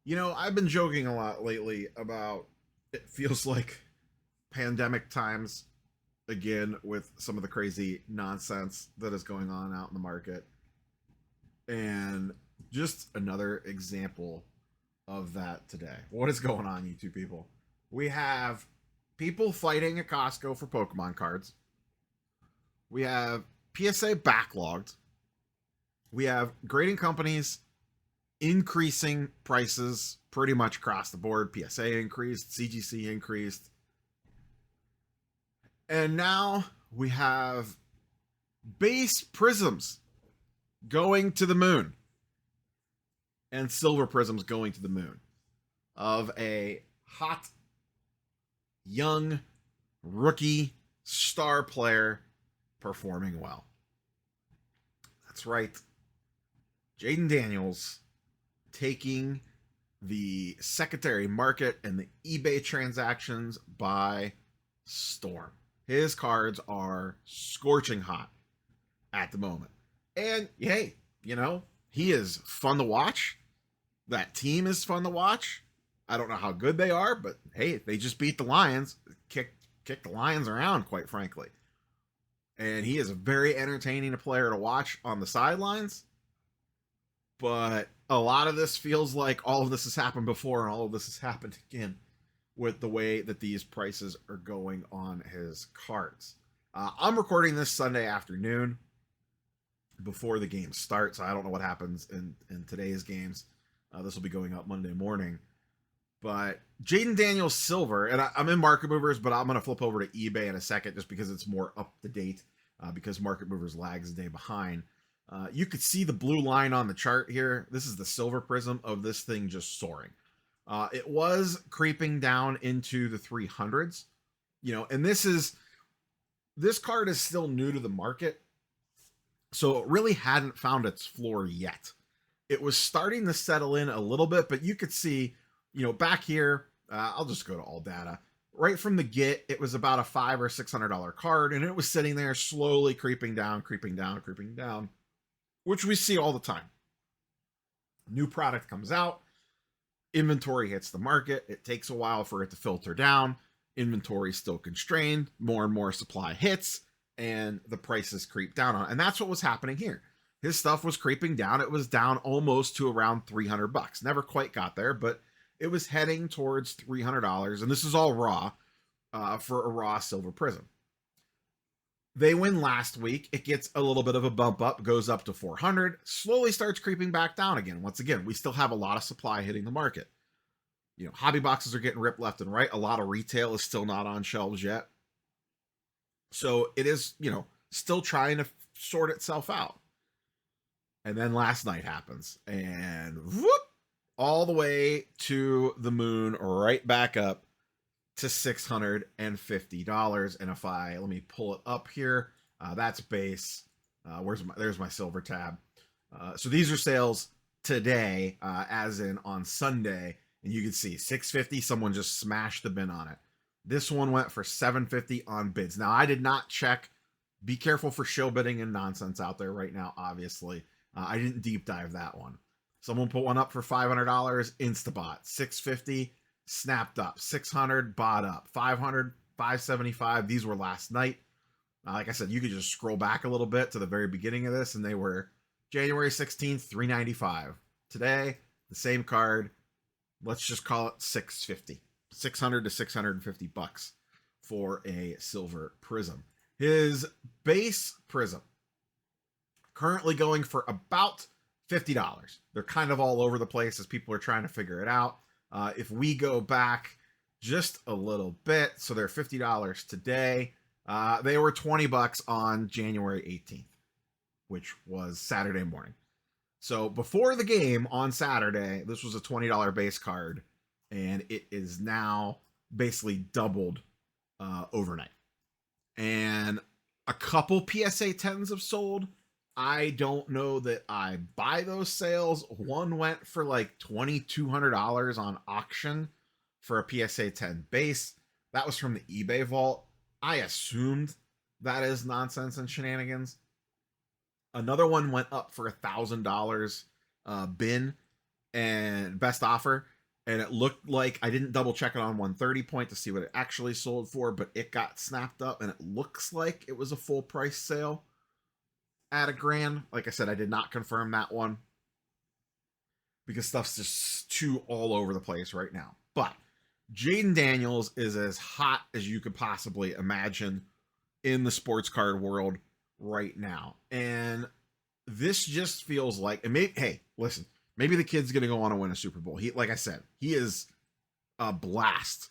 I've been joking a lot lately about it feels like pandemic times again with some of the crazy nonsense that is going on out in the market. And just another example of that today. What is going on, you two people? We have people fighting at Costco for Pokemon cards. We have PSA backlogged. We have grading companies increasing prices pretty much across the board. PSA increased, CGC increased. And now we have base prisms going to the moon and silver prisms going to the moon of a hot, young, rookie star player performing well. That's right. Jayden Daniels taking the secondary market and the eBay transactions by storm. His cards are scorching hot at the moment. And hey, he is fun to watch. That team is fun to watch. I don't know how good they are, but hey, they just beat the Lions, kicked the Lions around, quite frankly. And he is a very entertaining player to watch on the sidelines. But a lot of this feels like all of this has happened before and all of this has happened again with the way that these prices are going on his cards. I'm recording this Sunday afternoon before the games start, so I don't know what happens in today's games. This will be going up Monday morning. But Jayden Daniels silver, and I'm in Market Movers, but I'm going to flip over to eBay in a second just because it's more up to date, because Market Movers lags a day behind. You could see the blue line on the chart here. This is the silver prism of this thing just soaring. It was creeping down into the 300s, and this card is still new to the market, so it really hadn't found its floor yet. It was starting to settle in a little bit, but you could see, back here, I'll just go to all data. Right from the get, it was about a $500 or $600 card, and it was sitting there slowly creeping down, which we see all the time. New product comes out, inventory hits the market, it takes a while for it to filter down, inventory is still constrained, more and more supply hits, and the prices creep down on it. And that's what was happening here. His stuff was creeping down. It was down almost to around $300. Never quite got there, but it was heading towards $300. And this is all raw for a raw silver prism. They win last week. It gets a little bit of a bump up, goes up to 400, slowly starts creeping back down again. Once again, we still have a lot of supply hitting the market. Hobby boxes are getting ripped left and right. A lot of retail is still not on shelves yet. So it is, still trying to sort itself out. And then last night happens, and whoop, all the way to the moon, right back up to $650. And if let me pull it up here, that's base. There's my silver tab. So these are sales today, as in on Sunday, and you can see $650. Someone just smashed the bin on it. This one went for $750 on bids. Now I did not check. Be careful for show bidding and nonsense out there right now. Obviously, I didn't deep dive that one. Someone put one up for $500, Instabot. $650, snapped up. $600, bought up. $500, $575. These were last night. Like I said, you could just scroll back a little bit to the very beginning of this, and they were January 16th, $395. Today, the same card. Let's just call it $650. $600 to $650 for a silver prism. His base prism currently going for about $50. They're kind of all over the place as people are trying to figure it out. If we go back just a little bit, so they're $50 today. They were $20 on January 18th, which was Saturday morning. So before the game on Saturday, this was a $20 base card, and it is now basically doubled overnight. And a couple PSA 10s have sold. I don't know that I buy those sales. One went for like $2,200 on auction for a PSA 10 base. That was from the eBay vault. I assumed that is nonsense and shenanigans. Another one went up for $1,000 bin and best offer. And it looked like, I didn't double check it on 130 point to see what it actually sold for, but it got snapped up and it looks like it was a full price sale at $1,000. Like I said, I did not confirm that one because stuff's just too all over the place right now. But Jayden Daniels is as hot as you could possibly imagine in the sports card world right now. And this just feels like, and maybe, hey, listen, maybe the kid's going to go on and win a Super Bowl. He, like I said, he is a blast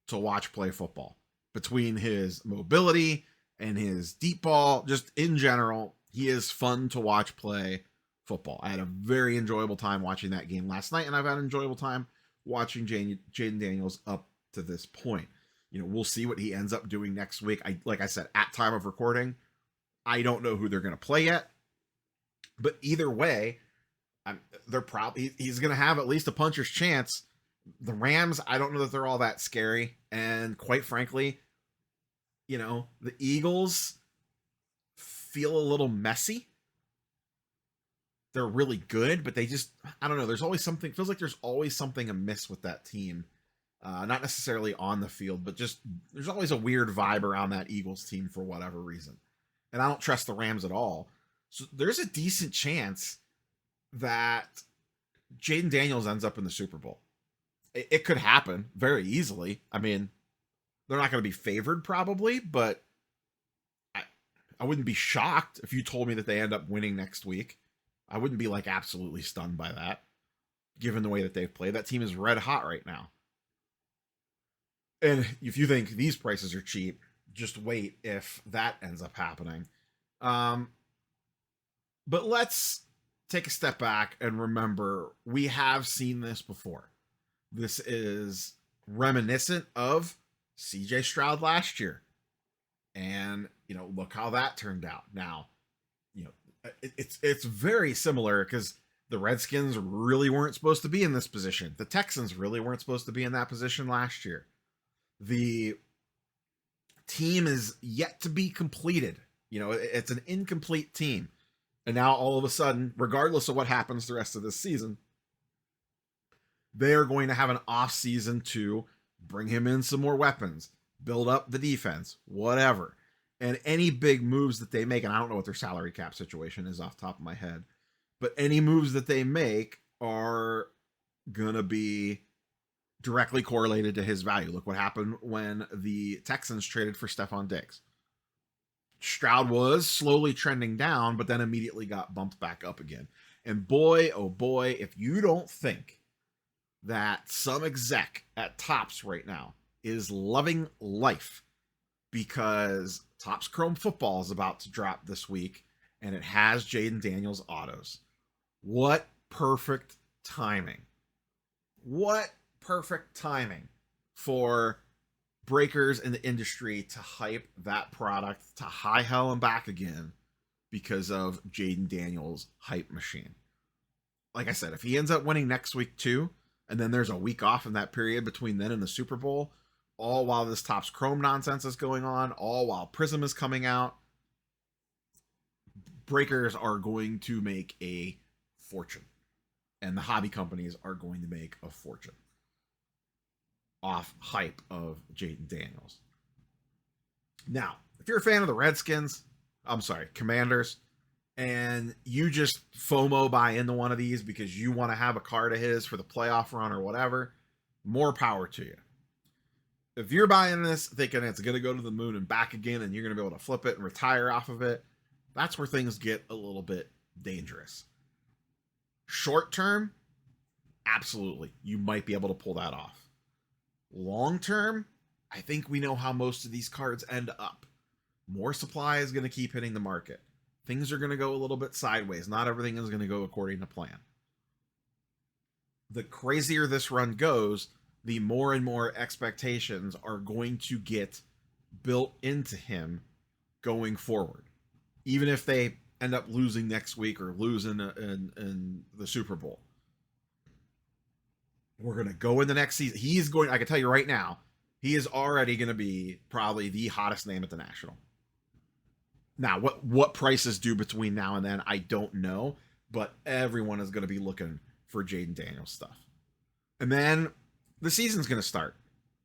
to watch play football. Between his mobility and his deep ball, just in general, he is fun to watch play football. I had a very enjoyable time watching that game last night, and I've had an enjoyable time watching Jayden Daniels up to this point. You know, we'll see what he ends up doing next week. Like I said, at time of recording, I don't know who they're going to play yet. But either way, he's going to have at least a puncher's chance. The Rams, I don't know that they're all that scary. And quite frankly, you know, the Eagles feel a little messy. They're really good, but they just, I don't know. There's always something, feels like there's always something amiss with that team. Not necessarily on the field, but just there's always a weird vibe around that Eagles team for whatever reason. And I don't trust the Rams at all. So there's a decent chance that Jayden Daniels ends up in the Super Bowl. It could happen very easily. I mean, they're not going to be favored probably, but I wouldn't be shocked if you told me that they end up winning next week. I wouldn't be like absolutely stunned by that, given the way that they've played. That team is red hot right now. And if you think these prices are cheap, just wait if that ends up happening. But let's take a step back and remember, we have seen this before. This is reminiscent of CJ Stroud last year. And, you know, look how that turned out. Now, you know, it's very similar because the Redskins really weren't supposed to be in this position. The Texans really weren't supposed to be in that position last year. The team is yet to be completed. You know, it's an incomplete team. And now all of a sudden, regardless of what happens the rest of this season, they are going to have an off season to bring him in some more weapons, build up the defense, whatever. And any big moves that they make, and I don't know what their salary cap situation is off the top of my head, but any moves that they make are going to be directly correlated to his value. Look what happened when the Texans traded for Stephon Diggs. Stroud was slowly trending down, but then immediately got bumped back up again. And boy, oh boy, if you don't think that some exec at Topps right now is loving life because Topps Chrome Football is about to drop this week and it has Jayden Daniels autos. What perfect timing. What perfect timing for breakers in the industry to hype that product to high hell and back again because of Jayden Daniels' hype machine. Like I said, if he ends up winning next week too, and then there's a week off in that period between then and the Super Bowl, all while this Topps Chrome nonsense is going on, all while Prism is coming out, breakers are going to make a fortune. And the hobby companies are going to make a fortune off hype of Jayden Daniels. Now, if you're a fan of the Commanders, and you just FOMO buy into one of these because you want to have a card of his for the playoff run or whatever, more power to you. If you're buying this thinking it's going to go to the moon and back again and you're going to be able to flip it and retire off of it, that's where things get a little bit dangerous. Short term, absolutely, you might be able to pull that off. Long term, I think we know how most of these cards end up. More supply is going to keep hitting the market. Things are going to go a little bit sideways. Not everything is going to go according to plan. The crazier this run goes, the more and more expectations are going to get built into him going forward. Even if they end up losing next week or losing in the Super Bowl. We're going to go in the next season. I can tell you right now, he is already going to be probably the hottest name at the National. Now, what prices do between now and then, I don't know, but everyone is going to be looking for Jayden Daniels stuff. And then the season's going to start.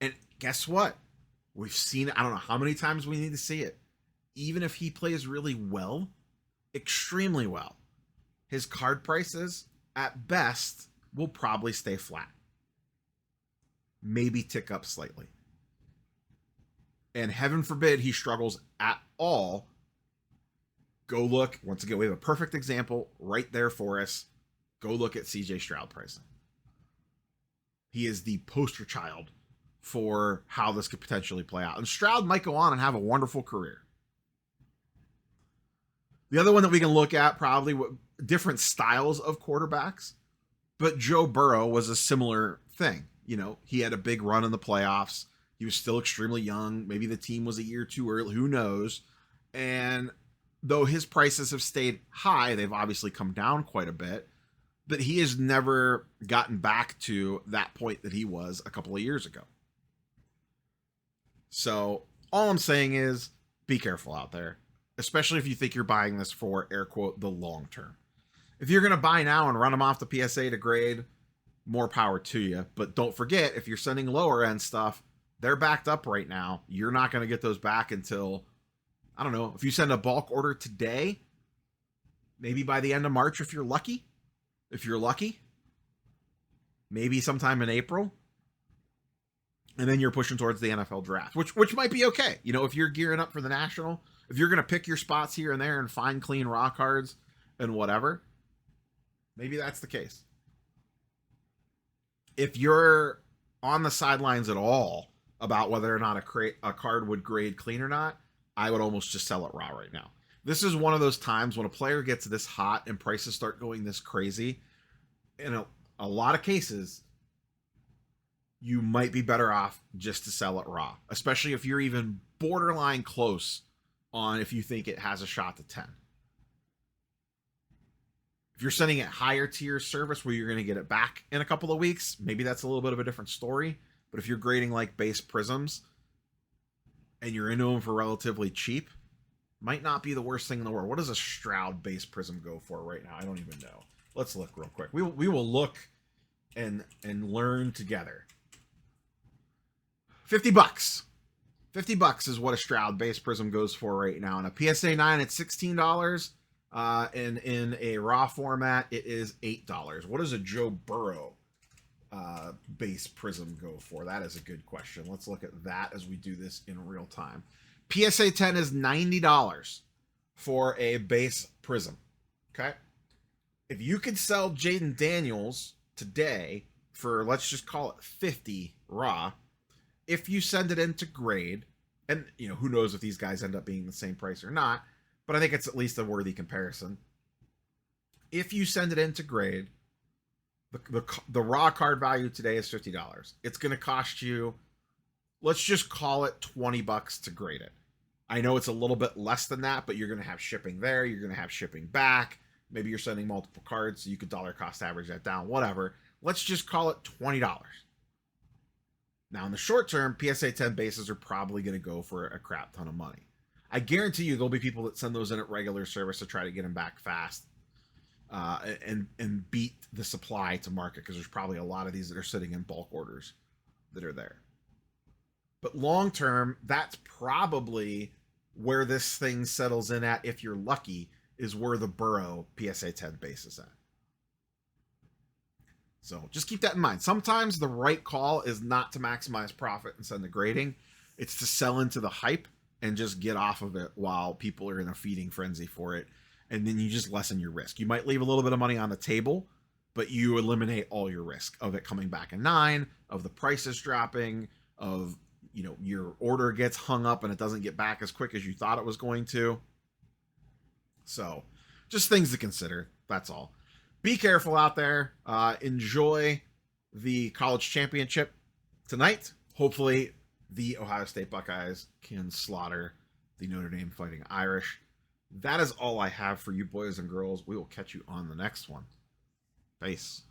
And guess what? We've seen it. I don't know how many times we need to see it. Even if he plays really well, extremely well, his card prices at best will probably stay flat. Maybe tick up slightly. And heaven forbid he struggles at all. Go look. Once again, we have a perfect example right there for us. Go look at CJ Stroud pricing. He is the poster child for how this could potentially play out. And Stroud might go on and have a wonderful career. The other one that we can look at, probably different styles of quarterbacks, but Joe Burrow was a similar thing. You know, he had a big run in the playoffs. He was still extremely young. Maybe the team was a year too early. Who knows? And though his prices have stayed high, they've obviously come down quite a bit. But he has never gotten back to that point that he was a couple of years ago. So all I'm saying is be careful out there, especially if you think you're buying this for, air quote, the long term. If you're going to buy now and run them off the PSA to grade, more power to you. But don't forget, if you're sending lower end stuff, they're backed up right now. You're not going to get those back until, I don't know, if you send a bulk order today, maybe by the end of March if you're lucky. If you're lucky, maybe sometime in April. And then you're pushing towards the NFL draft, which might be okay. You know, if you're gearing up for the national, if you're going to pick your spots here and there and find clean raw cards and whatever, maybe that's the case. If you're on the sidelines at all about whether or not a card would grade clean or not, I would almost just sell it raw right now. This is one of those times when a player gets this hot and prices start going this crazy. In a lot of cases, you might be better off just to sell it raw, especially if you're even borderline close on if you think it has a shot to 10. If you're sending it higher tier service where you're going to get it back in a couple of weeks, maybe that's a little bit of a different story. But if you're grading like base prisms and you're into them for relatively cheap, might not be the worst thing in the world. What does a Stroud base prism go for right now? I don't even know. Let's look real quick. We will look and learn together. $50. $50 is what a Stroud base prism goes for right now. And a PSA 9 at $16. And in a raw format, it is $8. What does a Joe Burrow base prism go for? That is a good question. Let's look at that as we do this in real time. PSA 10 is $90 for a base prism. Okay. If you could sell Jayden Daniels today for, let's just call it 50 raw, if you send it into grade, and you know, who knows if these guys end up being the same price or not, but I think it's at least a worthy comparison. If you send it into grade, the raw card value today is $50. It's going to cost you, let's just call it $20 to grade it. I know it's a little bit less than that, but you're going to have shipping there. You're going to have shipping back. Maybe you're sending multiple cards, so you could dollar cost average that down, whatever. Let's just call it $20. Now, in the short term, PSA 10 bases are probably going to go for a crap ton of money. I guarantee you there'll be people that send those in at regular service to try to get them back fast and beat the supply to market, because there's probably a lot of these that are sitting in bulk orders that are there. But long term, that's probably where this thing settles in at, if you're lucky, is where the Burrow PSA 10 base is at. So just keep that in mind. Sometimes the right call is not to maximize profit and send the grading. It's to sell into the hype and just get off of it while people are in a feeding frenzy for it. And then you just lessen your risk. You might leave a little bit of money on the table, but you eliminate all your risk of it coming back a 9, of the prices dropping, of, you know, your order gets hung up and it doesn't get back as quick as you thought it was going to. So just things to consider. That's all. Be careful out there. Enjoy the college championship tonight. Hopefully the Ohio State Buckeyes can slaughter the Notre Dame Fighting Irish. That is all I have for you boys and girls. We will catch you on the next one. Peace.